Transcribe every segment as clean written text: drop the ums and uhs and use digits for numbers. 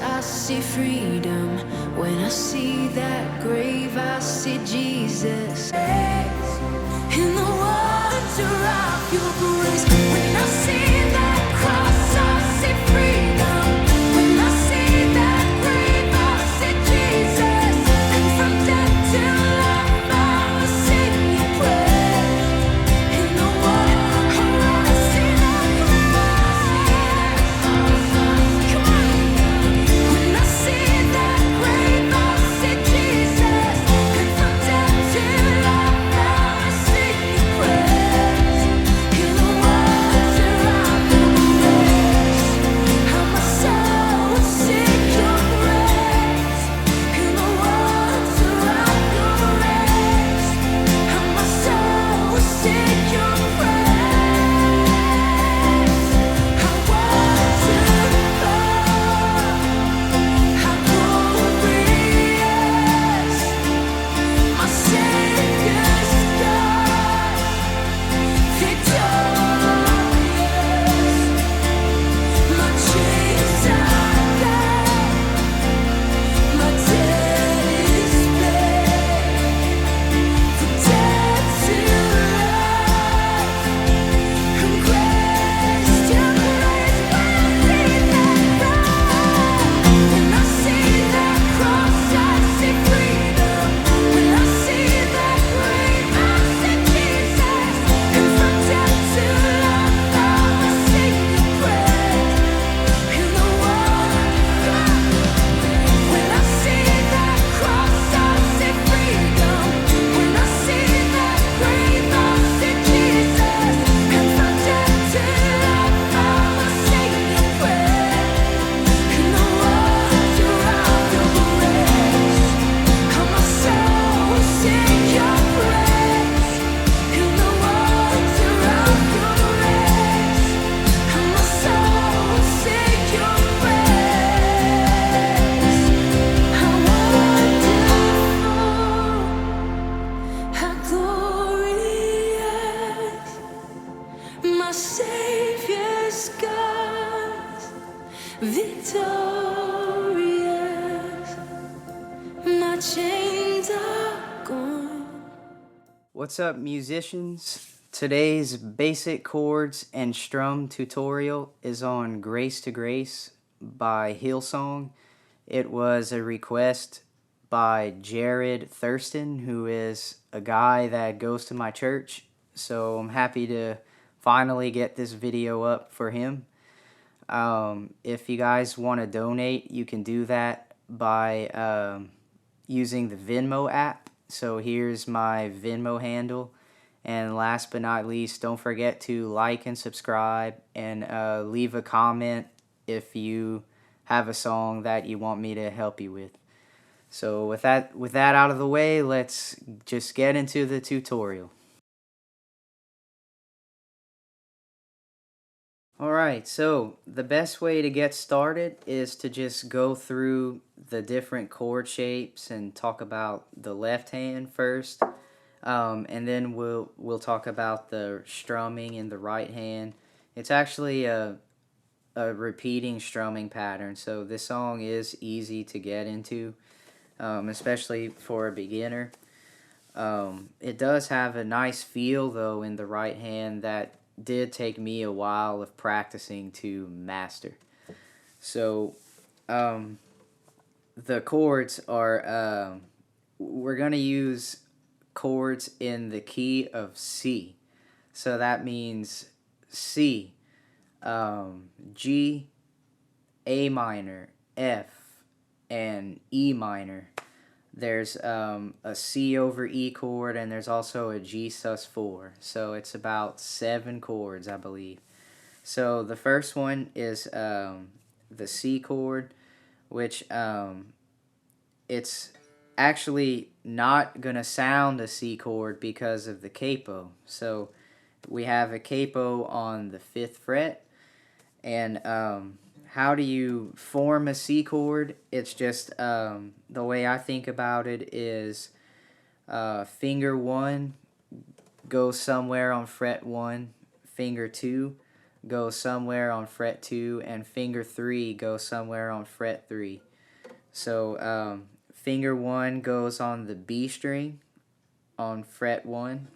I see freedom. When I see that grave, I see Jesus. In the water of your grace. When I see that cross, I see freedom. When I see that grave, I see Jesus. And from death to life, I will sing your praise. In the water, I see that cross. Come on. When I see that grave, I see Jesus. And from death to life, I will sing your praise. In the water of your grace, how my soul will sing your praise. In the water of your grace, how my soul will sing your praise. How wonderful, how glorious, my Savior's God, victorious, my chains are gone, my debt is paid, from death to life, from grace to grace. When I see that cross, I see freedom. When I see that grave, I see Jesus. And from death to life, I will sing your praise. In the water, when I see that cross, I see freedom. When I see that grave, I see Jesus. And from death to life, I will sing your praise. In the water of your grace, how my soul will sing your praise. In the water of your grace, how my soul will sing your praise. How wonderful, how glorious, my Savior's God, victorious, my chains are gone. What's up, musicians? Today's basic chords and strum tutorial is on Grace to Grace by Hillsong. It was a request by Jared Thurston, who is a guy that goes to my church. So I'm happy to finally get this video up for him. If you guys want to donate, you can do that by using the Venmo app. So here's my Venmo handle. And last but not least, don't forget to like and subscribe and leave a comment if you have a song that you want me to help you with. So with that out of the way, let's just get into the tutorial. Alright, so the best way to get started is to just go through the different chord shapes and talk about the left hand first. And then we'll talk about the strumming in the right hand. It's actually a repeating strumming pattern, so this song is easy to get into, especially for a beginner. It does have a nice feel though in the right hand that did take me a while of practicing to master. So the chords are we're gonna use chords in the key of C. So that means C, G, A minor, F, and E minor. There's a C over E chord, and there's also a G sus4. So it's about 7 chords, I believe. So the first one is the C chord, which it's actually not going to sound a C chord because of the capo. So we have a capo on the 5th fret, and how do you form a C chord? It's just the way I think about it is finger 1 goes somewhere on fret 1, finger 2 goes somewhere on fret 2, and finger 3 goes somewhere on fret 3. So finger 1 goes on the B string on fret 1.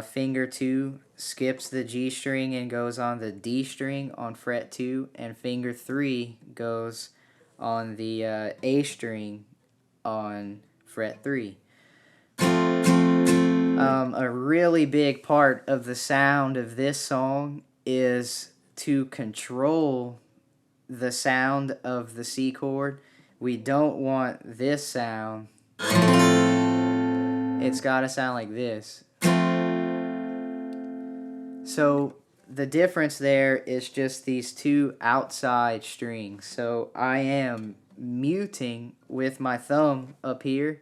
Finger 2 skips the G string and goes on the D string on fret 2, and finger 3 goes on the A string on fret 3. A really big part of the sound of this song is to control the sound of the C chord. We don't want this sound. It's got to sound like this. So the difference there is just these two outside strings. So I am muting with my thumb up here.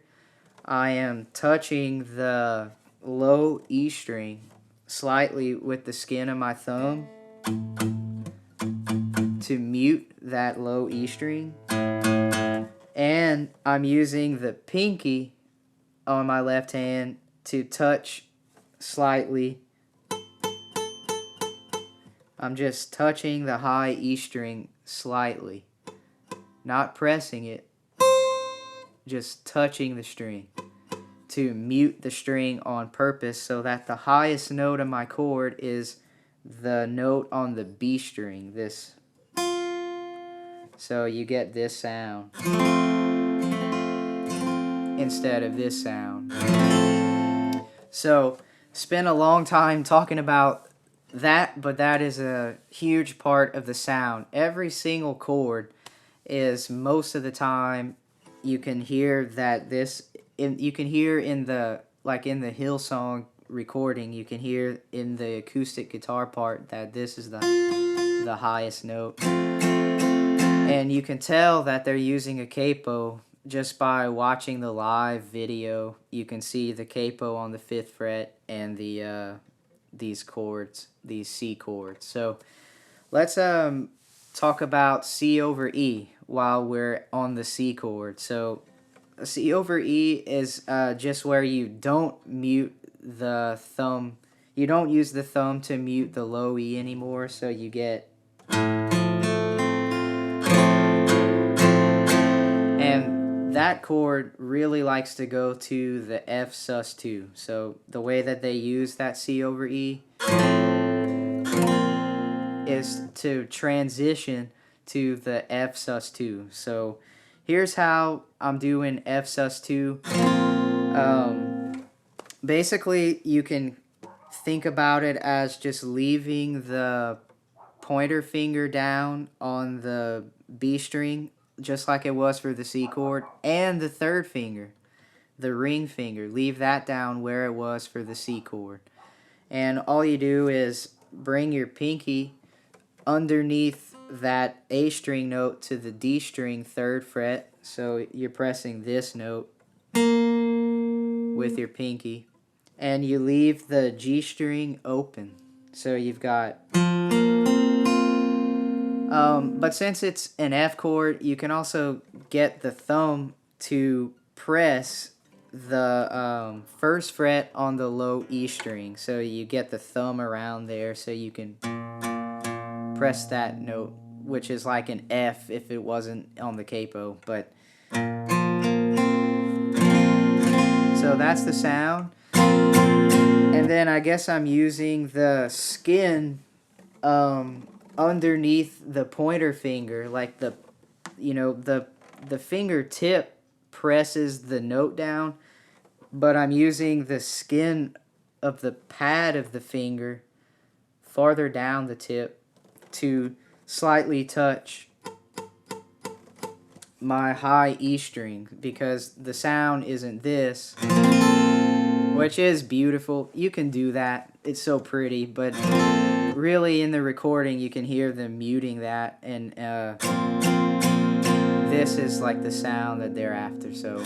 I am touching the low E string slightly with the skin of my thumb to mute that low E string. And I'm using the pinky on my left hand to touch slightly. I'm just touching the high E string slightly, not pressing it, just touching the string to mute the string on purpose so that the highest note of my chord is the note on the B string, this. So you get this sound instead of this sound. So spent a long time talking about that, but that is a huge part of the sound. Every single chord is, most of the time, you can hear that you can hear in the, like in the Hillsong recording, you can hear in the acoustic guitar part that this is the highest note. And you can tell that they're using a capo just by watching the live video. You can see the capo on the 5th fret and these chords, these C chords. So let's talk about C over E while we're on the C chord. So C over E is just where you don't mute the thumb. You don't use the thumb to mute the low E anymore, so you get. And that chord really likes to go to the F sus2. So the way that they use that C over E is to transition to the F sus2. So here's how I'm doing F sus2. Basically, you can think about it as just leaving the pointer finger down on the B string, just like it was for the C chord, and the 3rd finger, the ring finger, leave that down where it was for the C chord. And all you do is bring your pinky underneath that A string note to the D string 3rd fret. So you're pressing this note with your pinky. And you leave the G string open. So you've got. But since it's an F chord, you can also get the thumb to press the 1st fret on the low E string. So you get the thumb around there so you can press that note, which is like an F if it wasn't on the capo. But so that's the sound. And then I guess I'm using the skin underneath the pointer finger, like the fingertip presses the note down, but I'm using the skin of the pad of the finger farther down the tip to slightly touch my high E string, because the sound isn't this, which is beautiful. You can do that. It's so pretty, but really in the recording you can hear them muting that, and this is like the sound that they're after. So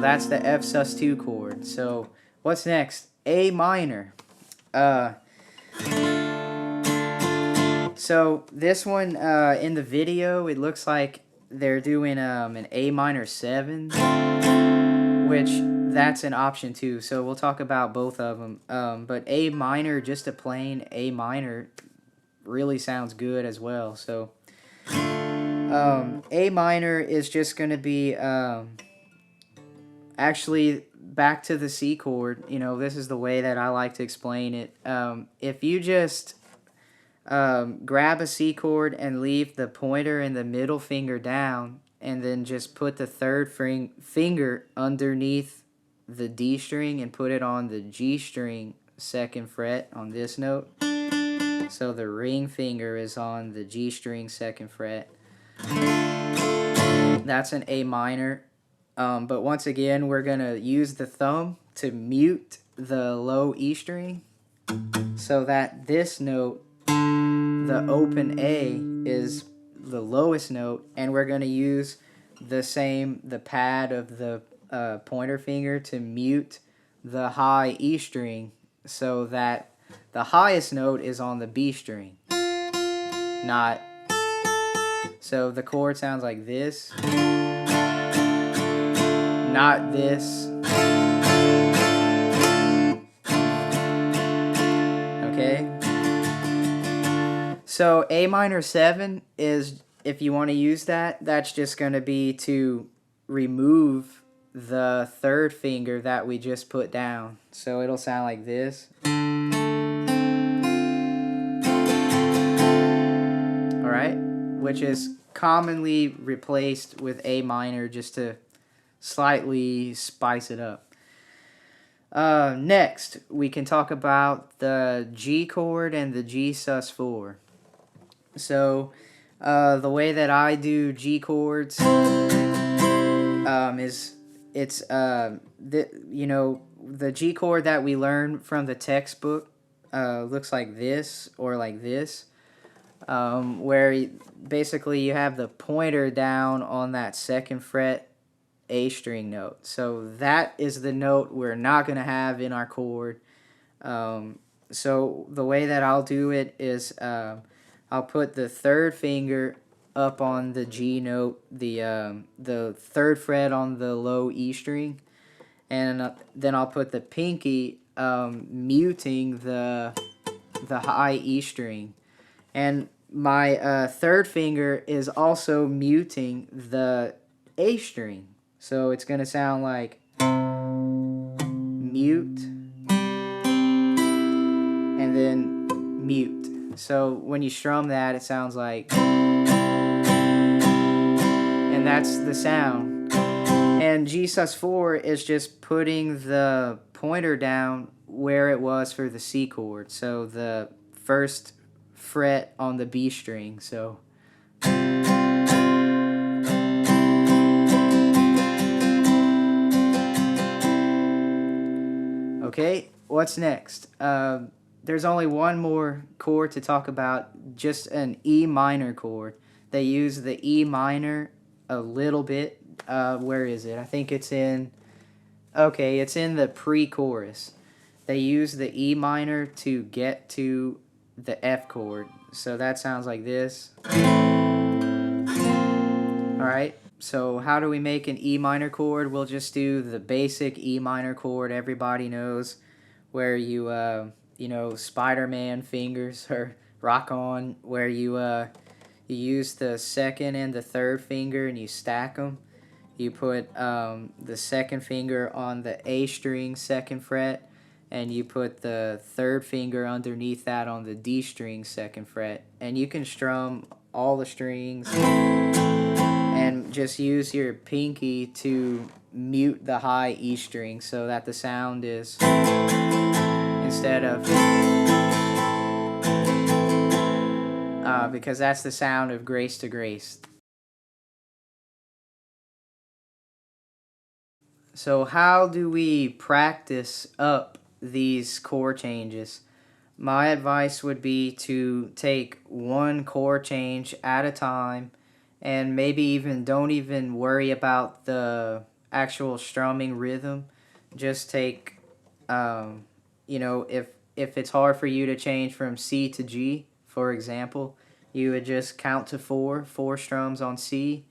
that's the F sus2 chord. So what's next? A minor. So this one in the video, it looks like they're doing an A minor 7, which that's an option too. So we'll talk about both of them. But A minor, just a plain A minor, really sounds good as well. So A minor is just going to be actually back to the C chord. This is the way that I like to explain it. If you just grab a C chord and leave the pointer and the middle finger down, and then just put the third finger underneath the D string and put it on the G string second fret on this note. So the ring finger is on the G string second fret. That's an A minor. But once again, we're going to use the thumb to mute the low E string so that this note, the open A, is the lowest note, and we're going to use the pad of the pointer finger to mute the high E string so that the highest note is on the B string. So the chord sounds like this, not this. Okay? So A minor 7 is, if you want to use that, that's just going to be to remove the third finger that we just put down. So it'll sound like this. Alright? Which is commonly replaced with A minor just to slightly spice it up. Next, we can talk about the G chord and the G sus4. So, the way that I do G chords is the G chord that we learn from the textbook looks like this or like this, where basically you have the pointer down on that second fret A string note. So that is the note we're not going to have in our chord. So the way that I'll do it is I'll put the third finger up on the G note, the third fret on the low E string, and then I'll put the pinky muting the high E string, and my third finger is also muting the A string. So it's going to sound like mute and then mute. So when you strum that, it sounds like, and that's the sound. And G sus4 is just putting the pointer down where it was for the C chord. So the first fret on the B string. So okay, what's next? There's only one more chord to talk about, just an E minor chord. They use the E minor a little bit. Where is it? I think it's in the pre-chorus. They use the E minor to get to the F chord. So that sounds like this. Alright, so how do we make an E minor chord? We'll just do the basic E minor chord everybody knows, where you Spider-Man fingers or rock on, where you use the second and the third finger and you stack them. You put the second finger on the A string second fret, and you put the third finger underneath that on the D string second fret, and you can strum all the strings and just use your pinky to mute the high E string so that the sound is, instead of because that's the sound of Grace to Grace. So how do we practice up these chord changes? My advice would be to take one chord change at a time, and maybe even don't even worry about the actual strumming rhythm. Just take, if it's hard for you to change from C to G, for example, you would just count to four strums on C.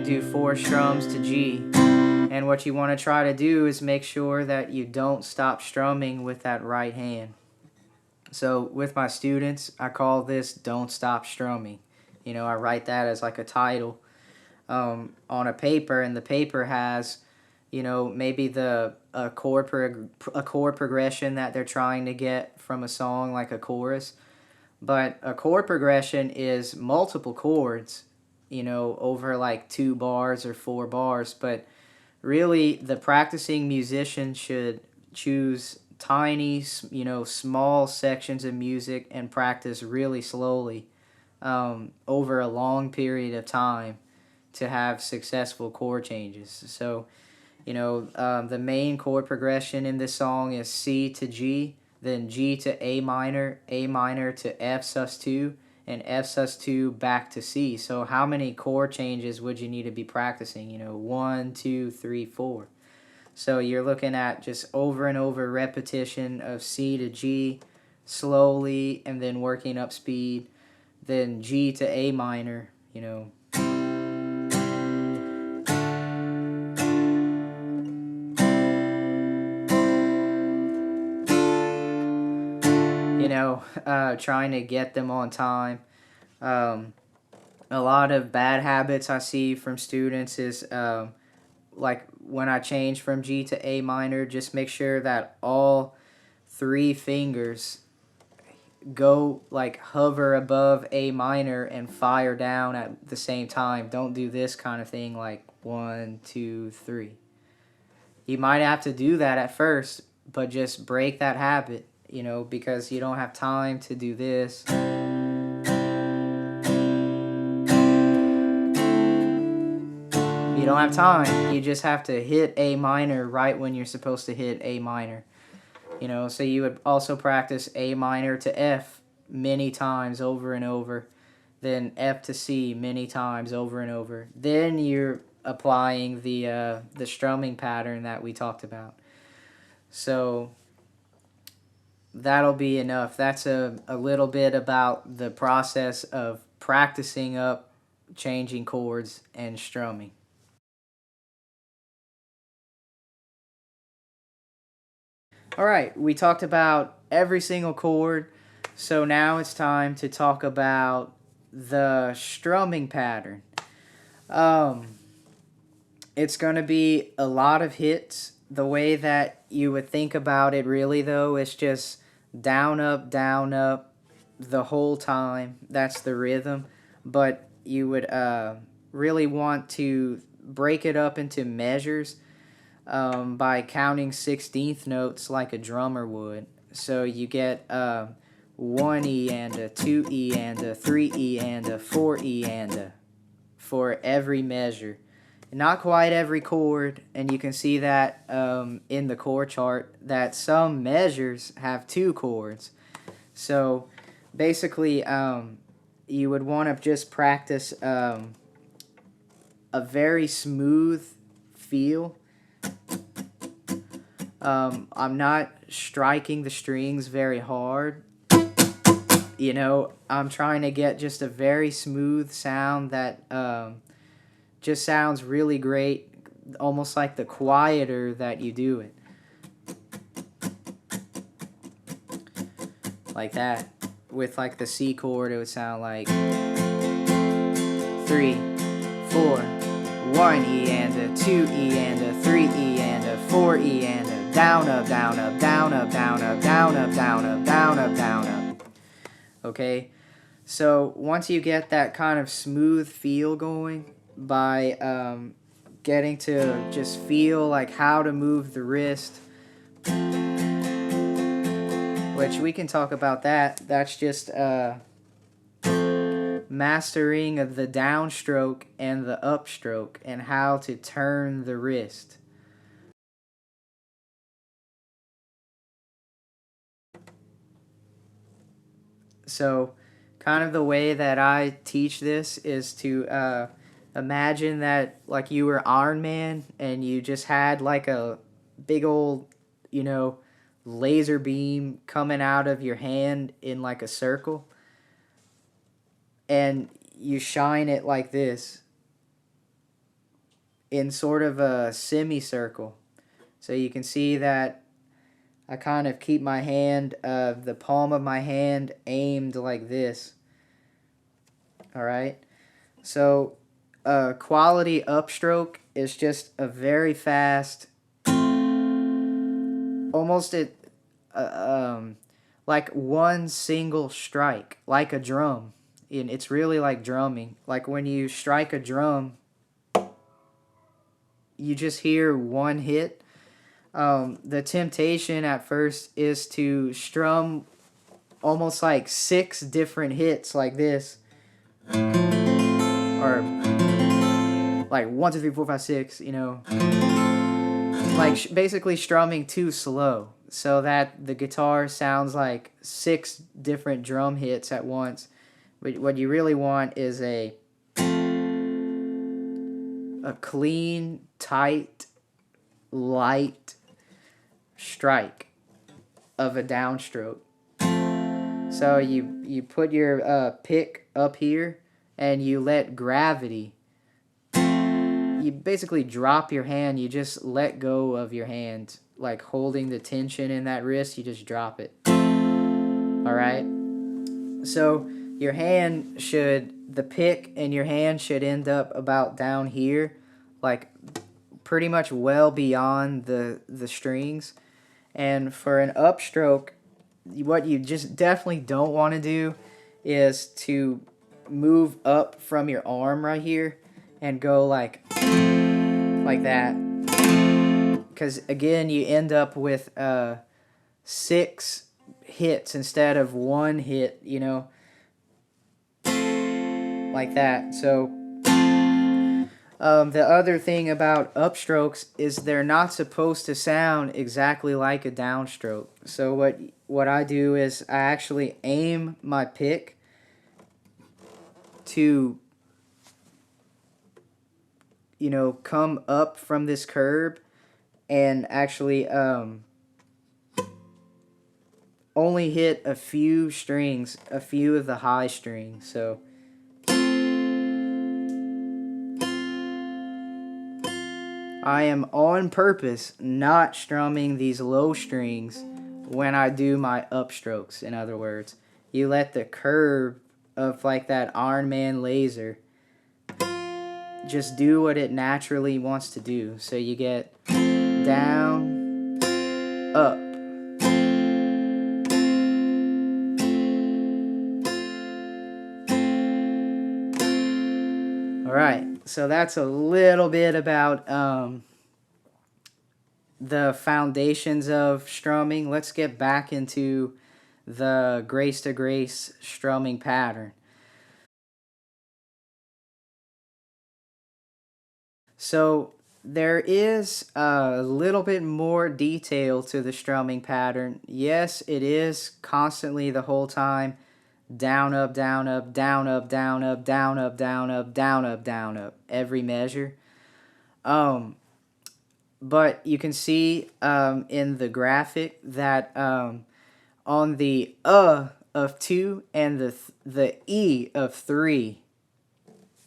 do 4 strums to G. And what you want to try to do is make sure that you don't stop strumming with that right hand. So with my students, I call this Don't Stop Strumming. I write that as like a title on a paper, and the paper has, maybe a chord progression that they're trying to get from a song, like a chorus. But a chord progression is multiple chords, over like 2 bars or 4 bars. But really, the practicing musician should choose tiny, small sections of music and practice really slowly over a long period of time to have successful chord changes. So, the main chord progression in this song is C to G, then G to A minor to F sus2, and F sus2 back to C. So how many chord changes would you need to be practicing? 1, 2, 3, 4. So you're looking at just over and over repetition of C to G slowly, and then working up speed, then G to A minor, trying to get them on time. A lot of bad habits I see from students is like when I change from G to A minor, just make sure that all 3 fingers go like hover above A minor and fire down at the same time. Don't do this kind of thing like 1, 2, 3. You might have to do that at first, but just break that habit, because you don't have time to do this. You don't have time. You just have to hit A minor right when you're supposed to hit A minor. So you would also practice A minor to F many times over and over, then F to C many times over and over. Then you're applying the strumming pattern that we talked about. So that'll be enough. That's a little bit about the process of practicing up changing chords and strumming. All right, we talked about every single chord, so now it's time to talk about the strumming pattern. It's going to be a lot of hits. The way that you would think about it really, though, is just down, up, the whole time. That's the rhythm. But you would really want to break it up into measures by counting 16th notes like a drummer would. So you get 1E and a 2E and a 3E and a 4E and a for every measure. Not quite every chord, and you can see that in the chord chart that some measures have 2 chords. So basically, you would want to just practice a very smooth feel. I'm not striking the strings very hard. I'm trying to get just a very smooth sound that just sounds really great, almost like the quieter that you do it. Like that. With like the C chord, it would sound like 3, 4, 1E and a 2E and a 3E and a 4E and a down, up, down, up, down, up, down, up, down, up, down, up, down, up, down, up. Okay? So once you get that kind of smooth feel going by getting to just feel like how to move the wrist, which we can talk about that. That's just mastering of the downstroke and the upstroke and how to turn the wrist. So kind of the way that I teach this is to imagine that like you were Iron Man and you just had like a big old, laser beam coming out of your hand in like a circle, and you shine it like this. in sort of a semicircle. So you can see that I kind of keep my hand, the palm of my hand aimed like this. All right. So quality upstroke is just a very fast, almost like one single strike, like a drum. And it's really like drumming. Like when you strike a drum, you just hear one hit. The temptation at first is to strum almost like 6 different hits like this, or like 1, 2, 3, 4, 5, 6. Like basically strumming too slow so that the guitar sounds like 6 different drum hits at once. But what you really want is a clean, tight, light strike of a downstroke. So you put your pick up here and you let gravity. You basically drop your hand. You just let go of your hand, like holding the tension in that wrist. You just drop it. All right. So your hand the pick and your hand should end up about down here, like pretty much well beyond the strings. And for an upstroke, what you just definitely don't want to do is to move up from your arm right here and go like that, because again you end up with 6 hits instead of 1 hit, like that. So the other thing about upstrokes is they're not supposed to sound exactly like a downstroke. So what I do is I actually aim my pick to come up from this curb and actually only hit a few strings, a few of the high strings. So I am on purpose not strumming these low strings when I do my upstrokes. In other words, you let the curve of like that Iron Man laser just do what it naturally wants to do. So you get down, up. All right, so that's a little bit about the foundations of strumming. Let's get back into the grace to grace strumming pattern. So there is a little bit more detail to the strumming pattern. Yes, it is constantly the whole time down, up, down, up, down, up, down, up, down, up, down, up, down, up, down, up, every measure. But you can see in the graphic that on the of 2 and the E of 3,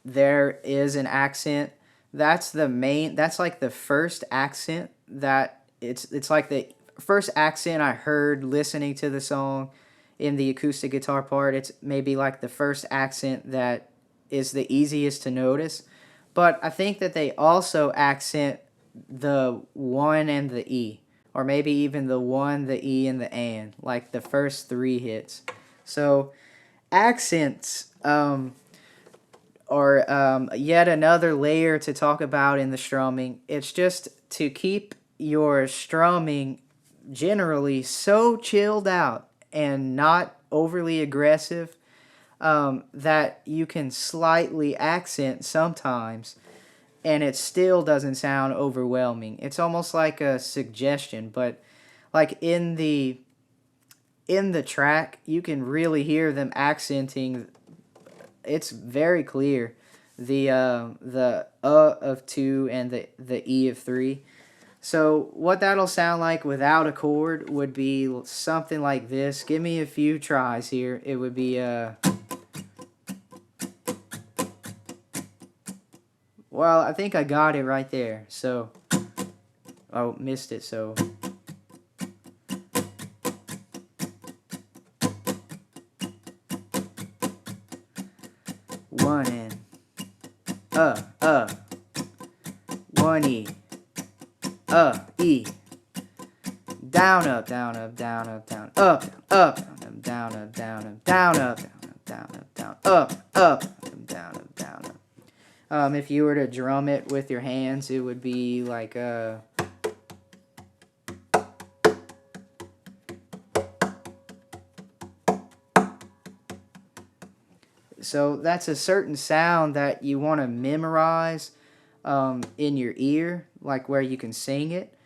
there is an accent. That's like the first accent that it's like the first accent I heard listening to the song in the acoustic guitar part. It's maybe like the first accent that is the easiest to notice. But I think that they also accent the 1 and the E, or maybe even the 1, the E, and the and, like the first 3 hits. So accents are yet another layer to talk about in the strumming. It's just to keep your strumming generally so chilled out and not overly aggressive that you can slightly accent sometimes and it still doesn't sound overwhelming. It's almost like a suggestion, but like in the track, you can really hear them accenting. It's very clear, the of 2 and the E of 3. So what that'll sound like without a chord would be something like this. Give me a few tries here. It would be well, I think I got it right there. So, oh, missed it. So, one and one E, E, down up, down up, down up, down up, up, down up, down up, down up, down up, down up, up, down up, down up. If you were to drum it with your hands, it would be like so that's a certain sound that you want to memorize in your ear, like where you can sing it,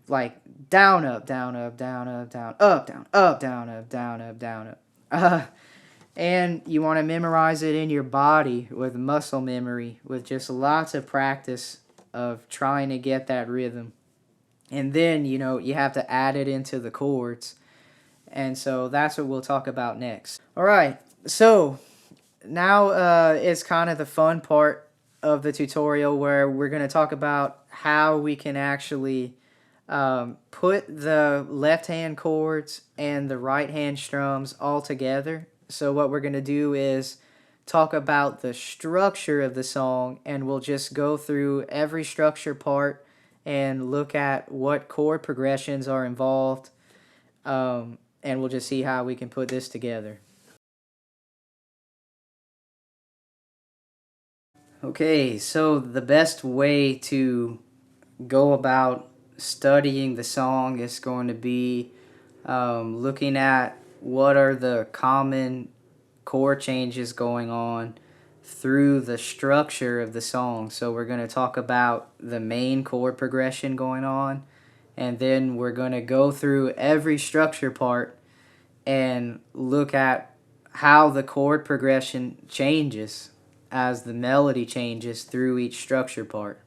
like down up, down up, down up, down up, down up, down up, down up, down up. And you want to memorize it in your body with muscle memory, with just lots of practice of trying to get that rhythm. And then, you know, you have to add it into the chords. And so that's what we'll talk about next. All right, so now is kind of the fun part of the tutorial where we're going to talk about how we can actually put the left hand chords and the right hand strums all together. So what we're going to do is talk about the structure of the song, and we'll just go through every structure part and look at what chord progressions are involved, and we'll just see how we can put this together. Okay, so the best way to go about studying the song is going to be looking at what are the common chord changes going on through the structure of the song. So we're going to talk about the main chord progression going on, and then we're going to go through every structure part and look at how the chord progression changes as the melody changes through each structure part.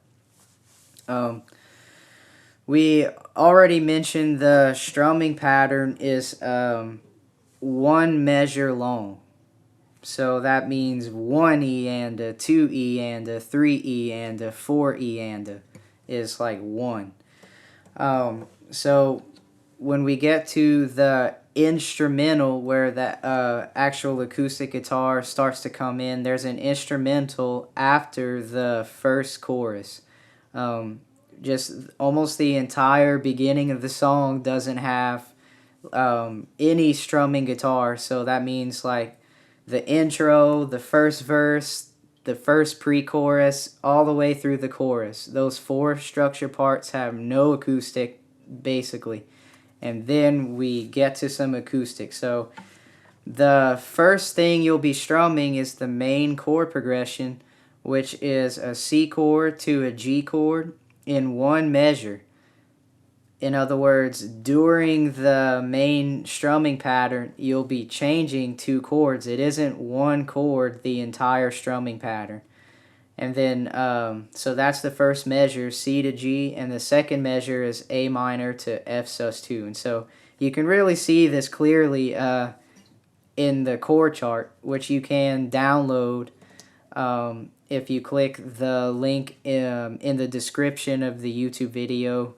We already mentioned the strumming pattern is one measure long. So that means 1 E and a 2 E and a 3 E and a 4 E and a is like 1. So when we get to the instrumental where the actual acoustic guitar starts to come in, there's an instrumental after the first chorus. Just almost the entire beginning of the song doesn't have any strumming guitar, so that means like the intro, the first verse, the first pre-chorus, all the way through the chorus. Those 4 structure parts have no acoustic, basically. And then we get to some acoustic. So the first thing you'll be strumming is the main chord progression, which is a C chord to a G chord in one measure. In other words, during the main strumming pattern, you'll be changing 2 chords. It isn't one chord the entire strumming pattern. And then, so that's the first measure, C to G, and the second measure is A minor to F sus2. And so you can really see this clearly in the chord chart, which you can download if you click the link in the description of the YouTube video.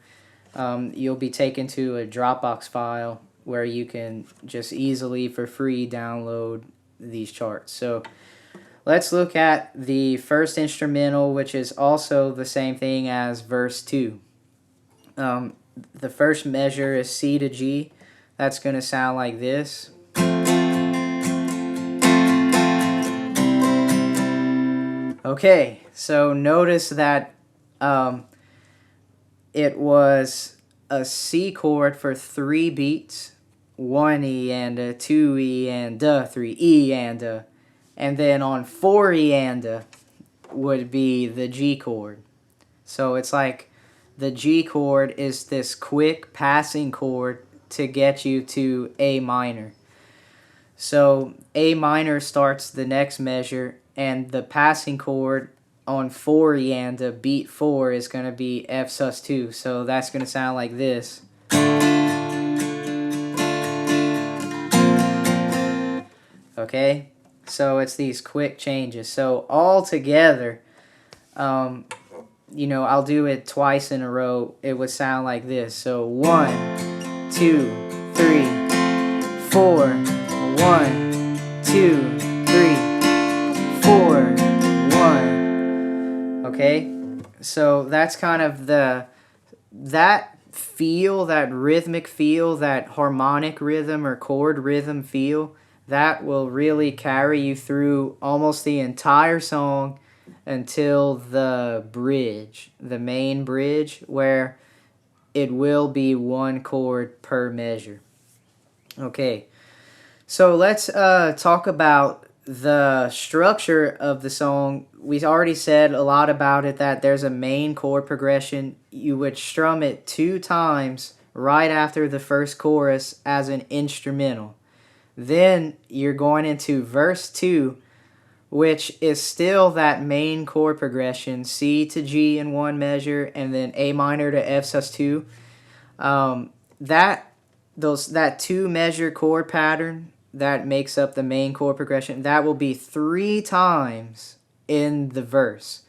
You'll be taken to a Dropbox file where you can just easily, for free, download these charts. So let's look at the first instrumental, which is also the same thing as verse 2. The first measure is C to G. That's going to sound like this. Okay, so notice that it was a C chord for 3 beats, 1 E and a 2 E and a 3 E and a, and then on 4 E and a would be the G chord. So it's like the G chord is this quick passing chord to get you to A minor. So A minor starts the next measure, and the passing chord on 4 E and a beat 4 is going to be F sus2. So that's going to sound like this. Okay, so it's these quick changes. So all together, I'll do it twice in a row. It would sound like this. So 1, 2, 3, 4. 1, 2, 3, 4, 1. Okay, so that's kind of that feel, that rhythmic feel, that harmonic rhythm or chord rhythm feel, that will really carry you through almost the entire song until the bridge, the main bridge, where it will be one chord per measure. Okay, so let's talk about the structure of the song. We already said a lot about it, that there's a main chord progression. You would strum it 2 times right after the first chorus as an instrumental. Then you're going into verse 2, which is still that main chord progression, C to G in one measure, and then A minor to F sus2. That 2 measure chord pattern that makes up the main chord progression, that will be 3 times in the verse.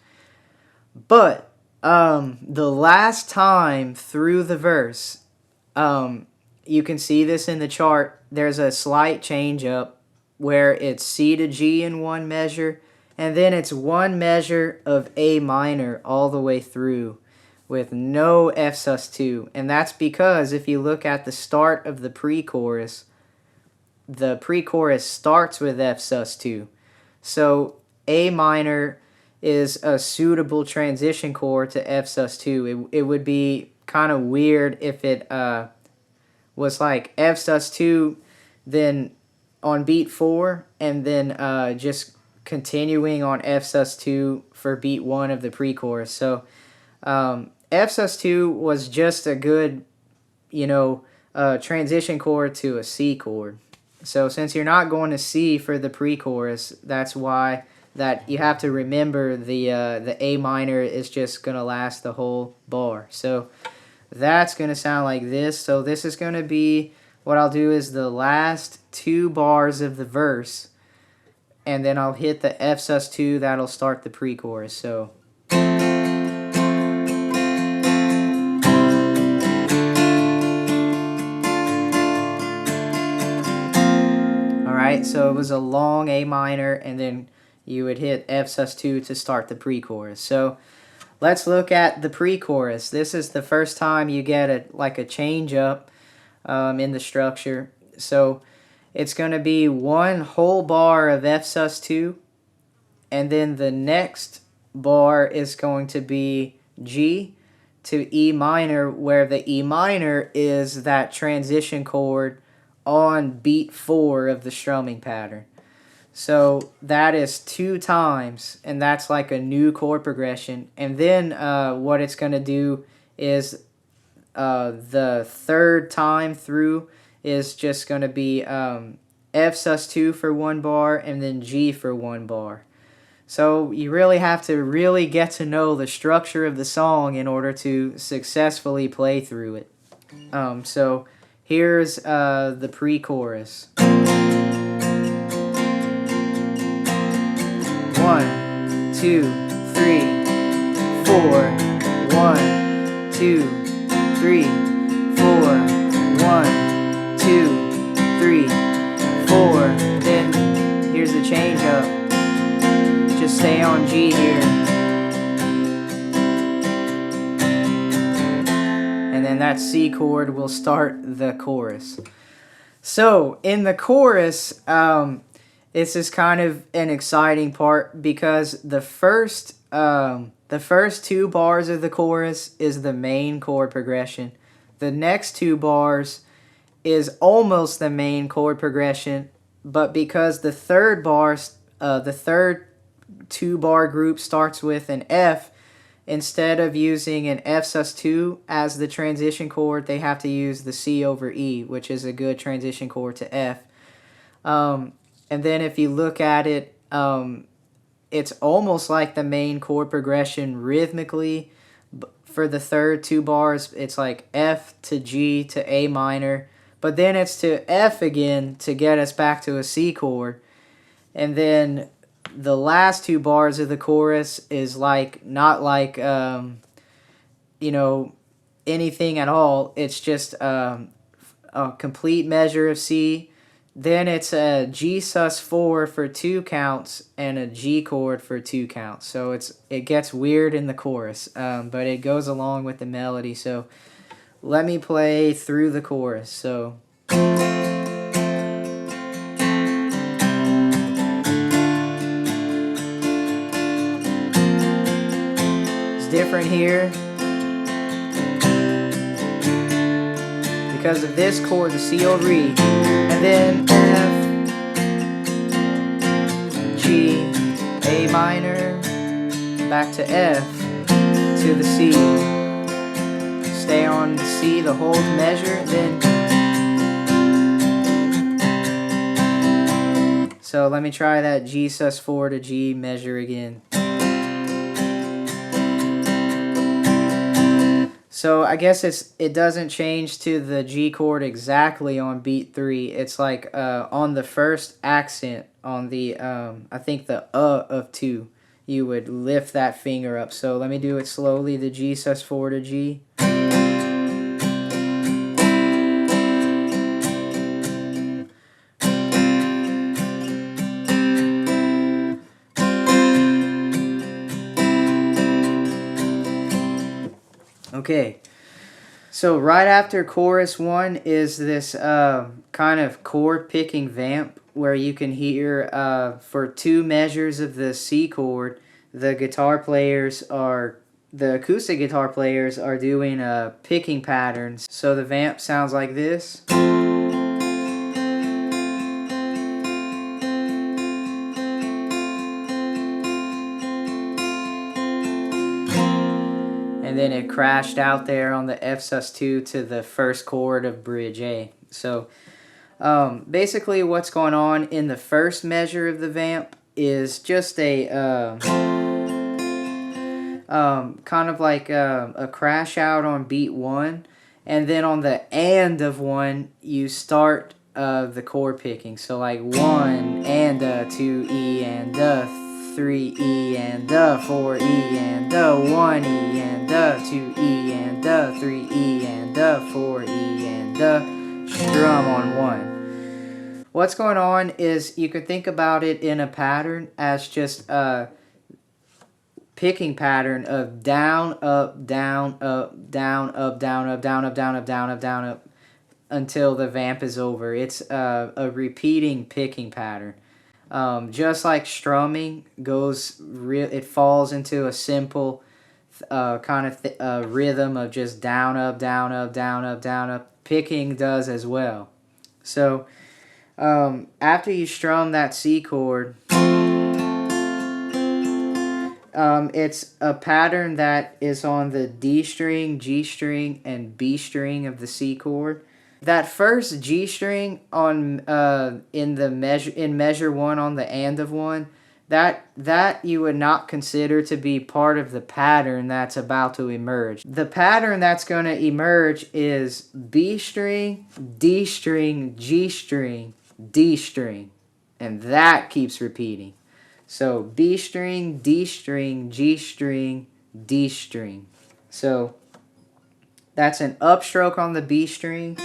But the last time through the verse, you can see this in the chart, there's a slight change up where it's C to G in one measure, and then it's 1 measure of A minor all the way through with no F sus2. And that's because if you look at the start of the pre-chorus starts with F sus2. So A minor is a suitable transition chord to F sus2. It would be kind of weird if it was like F sus2, then on beat 4, and then just continuing on F sus2 for beat 1 of the pre-chorus. So F sus2 was just a good, transition chord to a C chord. So since you're not going to C for the pre-chorus, that's why that you have to remember the A minor is just going to last the whole bar. So that's going to sound like this. So this is going to be, what I'll do is the last 2 bars of the verse, and then I'll hit the F sus2, that'll start the pre-chorus. So alright, so it was a long A minor, and then you would hit F sus2 to start the pre-chorus. So let's look at the pre-chorus. This is the first time you get a change up in the structure. So it's going to be 1 whole bar of F sus2, and then the next bar is going to be G to E minor, where the E minor is that transition chord on beat 4 of the strumming pattern. So that is 2 times, and that's like a new chord progression. And then what it's going to do is the third time through is just going to be F sus2 for 1 bar, and then G for 1 bar. So you really have to really get to know the structure of the song in order to successfully play through it. So here's the pre-chorus. 1, 2, 3, 4. 1, 2, 3, 4. 1, 2, 3, 4. Then here's the change up. Just stay on G here. And then that C chord will start the chorus. So in the chorus, this is kind of an exciting part, because the first 2 bars of the chorus is the main chord progression. The next 2 bars is almost the main chord progression, but because the third 2-bar group starts with an F, instead of using an F sus2 as the transition chord, they have to use the C over E, which is a good transition chord to F. And then if you look at it, it's almost like the main chord progression rhythmically. For the third 2 bars, it's like F to G to A minor, but then it's to F again to get us back to a C chord. And then the last two bars of the chorus is like not like you know, anything at all. It's just a complete measure of C. Then it's a G sus4 for 2 counts and a G chord for 2 counts. So it gets weird in the chorus, but it goes along with the melody. So let me play through the chorus. So it's different here because of this chord, the C over E, and then F, G, A minor, back to F, to the C. Stay on the C the whole measure, then. So let me try that G sus4 to G measure again. So I guess it doesn't change to the G chord exactly on beat 3. It's like on the first accent on the I think the of 2, you would lift that finger up. So let me do it slowly. The G sus4 to G. Okay. So right after chorus 1 is this kind of chord picking vamp where you can hear for 2 measures of the C chord, the acoustic guitar players are doing picking patterns. So the vamp sounds like this. And then it crashed out there on the F sus2 to the first chord of bridge A. So basically what's going on in the first measure of the vamp is just a kind of like a crash out on beat 1, and then on the and of 1 you start the chord picking. So like 1 and 2 E and 3 E and 4 E and 1 E and 2 E and 3 E and 4 E and strum on 1. What's going on is you could think about it in a pattern as just a picking pattern of down, up, down, up, down, up, down, up, down, up, down, up, down, up, down, up, until the vamp is over. It's a repeating picking pattern. Just like strumming it falls into a simple kind of rhythm of just down, up, down, up, down, up, down, up. Picking does as well. So after you strum that C chord, it's a pattern that is on the D string, G string, and B string of the C chord. That first G string on in measure 1 on the and of 1, that you would not consider to be part of the pattern that's about to emerge. The pattern that's going to emerge is B string, D string, G string, D string, and that keeps repeating. So B string, D string, G string, D string. So that's an upstroke on the B string,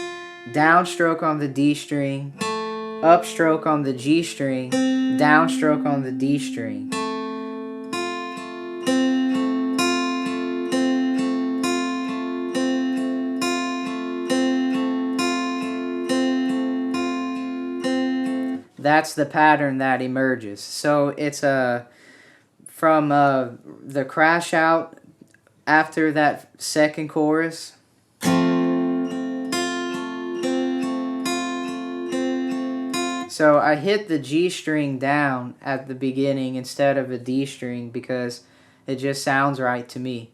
downstroke on the D string, upstroke on the G string, downstroke on the D string. That's the pattern that emerges. So it's from the crash out after that second chorus. So I hit the G string down at the beginning instead of a D string because it just sounds right to me.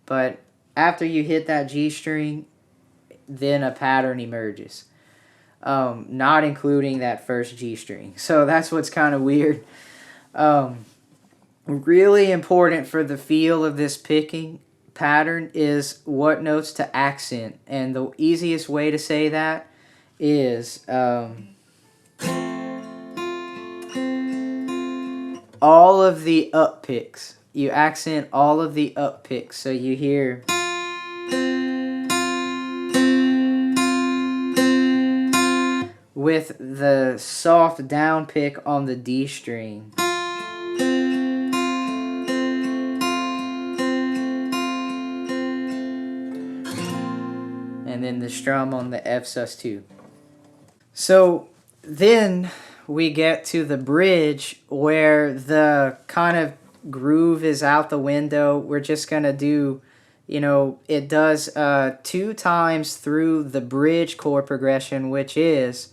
But after you hit that G string, then a pattern emerges. Not including that first G string. So that's what's kind of weird. Really important for the feel of this picking pattern is what notes to accent. And the easiest way to say that is all of the up picks. You accent all of the up picks, so you hear with the soft down pick on the D string. And then the strum on the F sus2. So then we get to the bridge where the kind of groove is out the window. We're just going to do, it does 2 times through the bridge chord progression, which is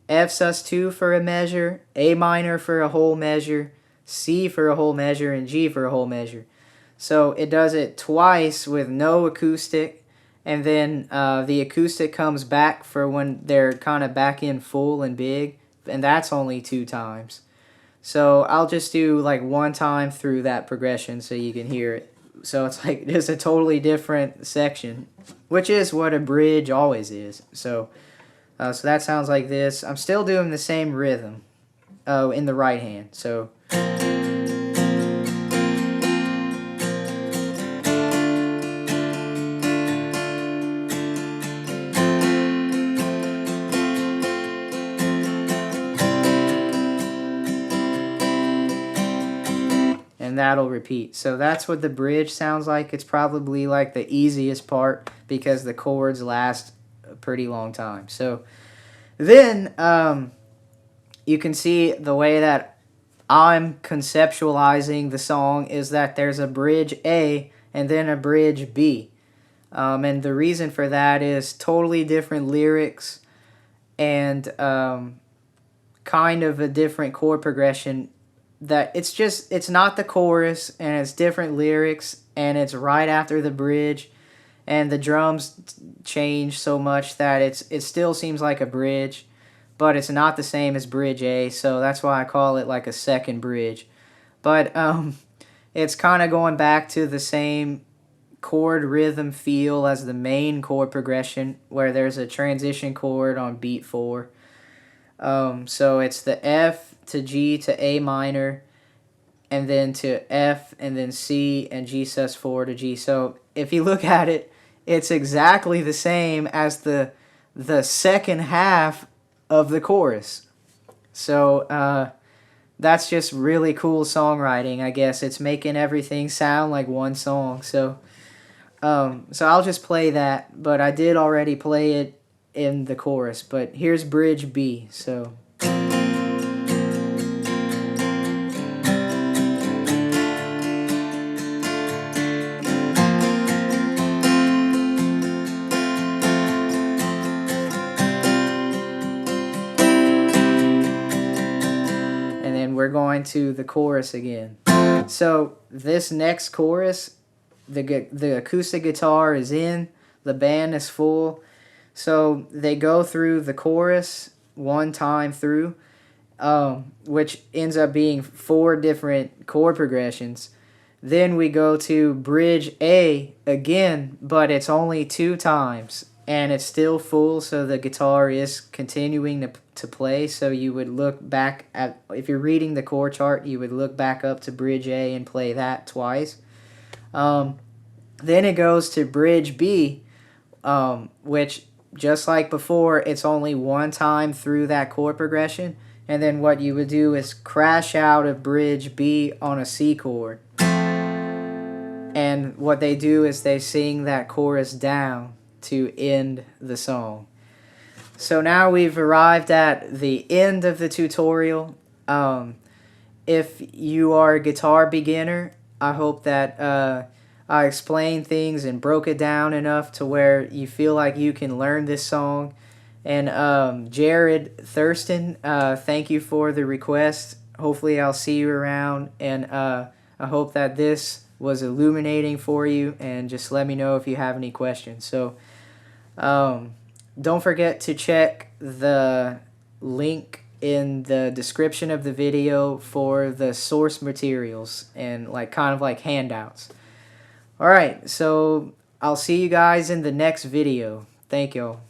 F sus2 for a measure, A minor for a whole measure, C for a whole measure, and G for a whole measure. So it does it twice with no acoustic, and then the acoustic comes back for when they're kind of back in full and big, and that's only 2 times. So I'll just do like 1 time through that progression so you can hear it. So it's like just a totally different section, which is what a bridge always is. So that sounds like this. I'm still doing the same rhythm in the right hand. So. And that'll repeat. So that's what the bridge sounds like. It's probably like the easiest part because the chords last a pretty long time. So then you can see the way that I'm conceptualizing the song is that there's a bridge A and then a bridge B. And the reason for that is totally different lyrics and kind of a different chord progression. That it's not the chorus, and it's different lyrics, and it's right after the bridge, and the drums change so much that it still seems like a bridge, but it's not the same as bridge A, so that's why I call it like a second bridge. But it's kind of going back to the same chord rhythm feel as the main chord progression, where there's a transition chord on beat 4. So it's the F to G to A minor, and then to F, and then C, and G sus4 to G. So if you look at it, it's exactly the same as the second half of the chorus. So that's just really cool songwriting, I guess. It's making everything sound like one song. So I'll just play that, but I did already play it in the chorus. But here's bridge B. So. We're going to the chorus again. So this next chorus, the acoustic guitar is in, the band is full. So they go through the chorus 1 time through, which ends up being 4 different chord progressions. Then we go to bridge A again, but it's only 2 times. And it's still full, so the guitar is continuing to play. So you would look back at, if you're reading the chord chart, you would look back up to bridge A and play that twice. Then it goes to bridge B, which, just like before, it's only 1 time through that chord progression. And then what you would do is crash out of bridge B on a C chord. And what they do is they sing that chorus down to end the song. So now we've arrived at the end of the tutorial. If you are a guitar beginner, I hope that I explained things and broke it down enough to where you feel like you can learn this song. And Jared Thurston, thank you for the request. Hopefully I'll see you around, and I hope that this was illuminating for you, and just let me know if you have any questions. So don't forget to check the link in the description of the video for the source materials and kind of like handouts. Alright, so I'll see you guys in the next video. Thank y'all.